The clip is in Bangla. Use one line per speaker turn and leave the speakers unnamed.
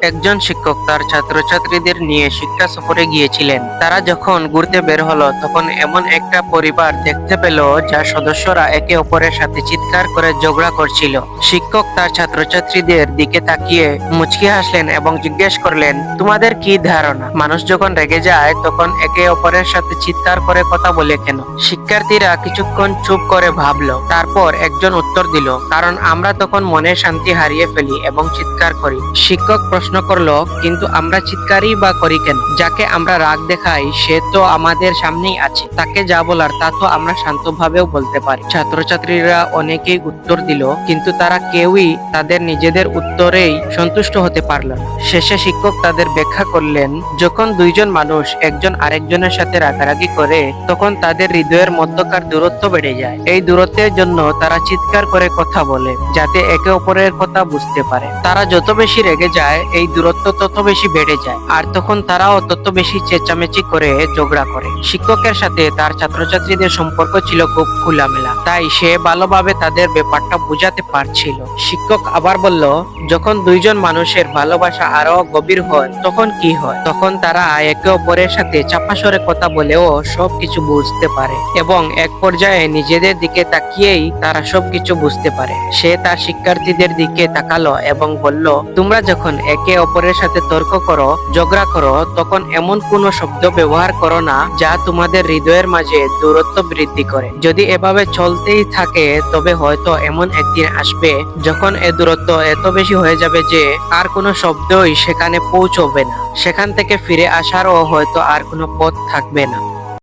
একজন শিক্ষক তার ছাত্রছাত্রীদের নিয়ে শিক্ষা সফরে গিয়েছিলেন। তারা যখন ঘুরতে বের হলো তখন এমন একটা পরিবার দেখতে পেল যার সদস্যরা একে অপরের সাথে চিৎকার করে ঝগড়া করছিল। শিক্ষক তার ছাত্রছাত্রীদের দিকে তাকিয়ে মুচকি হাসলেন এবং জিজ্ঞেস করলেন, তোমাদের কি ধারণা, মানুষ যখন রেগে যায় তখন একে অপরের সাথে চিৎকার করে কথা বলে কেন? শিক্ষার্থীরা কিছুক্ষণ চুপ করে ভাবলো। তারপর একজন উত্তর দিল, কারণ আমরা তখন মনের শান্তি হারিয়ে ফেলি এবং চিৎকার করি। শিক্ষক প্রশ্ন করলো, কিন্তু আমরা চিৎকারই বা করি কেন? যাকে আমরা রাগ দেখাই সে তো আমাদের সামনেই আছে, তাকে যা বলার তা তো আমরা শান্তভাবেও বলতে পারি। ছাত্রছাত্রীরা অনেকেই উত্তর দিল, কিন্তু তারা কেউই তাদের নিজেদের উত্তরেই সন্তুষ্ট হতে পারল না। শেষে শিক্ষক তাদের ব্যাখ্যা করলেন, যখন দুইজন মানুষ একজন আরেকজনের সাথে রাগারাগি করে তখন তাদের হৃদয়ের মধ্যকার দূরত্ব বেড়ে যায়। এই দূরত্বের জন্য তারা চিৎকার করে কথা বলে, যাতে একে অপরের কথা বুঝতে পারে। তারা যত বেশি রেগে যায় এই দূরত্ব তত বেশি বেড়ে যায়, আর তখন তারাও তত বেশি চেঁচামেচি করে ঝগড়া করে। শিক্ষকের সাথে তার ছাত্রছাত্রীদের সম্পর্ক ছিল খুব খোলামেলা, তাই সে ভালোভাবে তাদের ব্যাপারটা বুঝাতে পারছিল। শিক্ষক আবার বলল, যখন দুইজন মানুষের ভালোবাসা আরো গভীর হয় তখন কি হয়? তখন তারা একে অপরের সাথে চাপা স্বরে কথা বলেও সবকিছু বুঝতে পারে এবং এক পর্যায়ে নিজেদের দিকে তাকিয়েই তারা সবকিছু বুঝতে পারে। সে তার শিক্ষার্থীদের দিকে তাকালো এবং বলল, তোমরা যখন একে অপরের সাথে তর্ক করো, ঝগড়া করো, তখন এমন কোনো শব্দ ব্যবহার করো না যা তোমাদের হৃদয়ের মাঝে দূরত্ব বৃদ্ধি করে। যদি এভাবে চলতেই থাকে তবে হয়তো এমন একদিন আসবে যখন এ দূরত্ব এত বেশি হয়ে যাবে যে আর কোনো শব্দই সেখানে পৌঁছবে না। সেখান থেকে ফিরে আসারও হয়তো আর কোনো পথ থাকবে না।